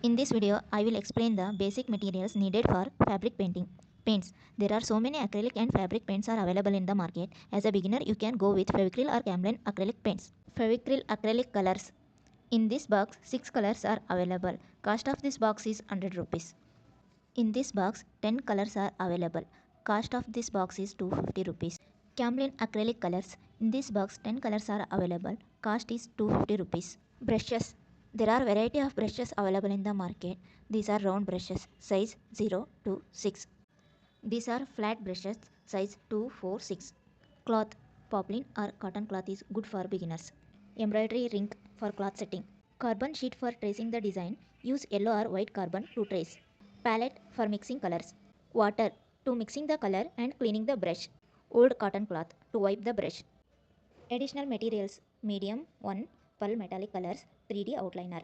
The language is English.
In this video, I will explain the basic materials needed for fabric painting. Paints. There are so many acrylic and fabric paints are available in the market. As a beginner, you can go with Fevicryl or Camlin acrylic paints. Fevicryl acrylic colors. In this box, 6 colors are available. Cost of this box is 100 rupees. In this box, 10 colors are available. Cost of this box is 250 rupees. Camlin acrylic colors. In this box, 10 colors are available. Cost is 250 rupees. Brushes. There are variety of brushes available in the market. These are round brushes, size 0 to 6. These are flat brushes, size 2, 4, 6. Cloth. Poplin or cotton cloth is good for beginners. Embroidery ring for cloth setting. Carbon sheet for tracing the design. Use yellow or white carbon to trace. Palette for mixing colors. Water to mixing the color and cleaning the brush. Old cotton cloth to wipe the brush. Additional materials: medium 1 pearl metallic colors, 3D outliner.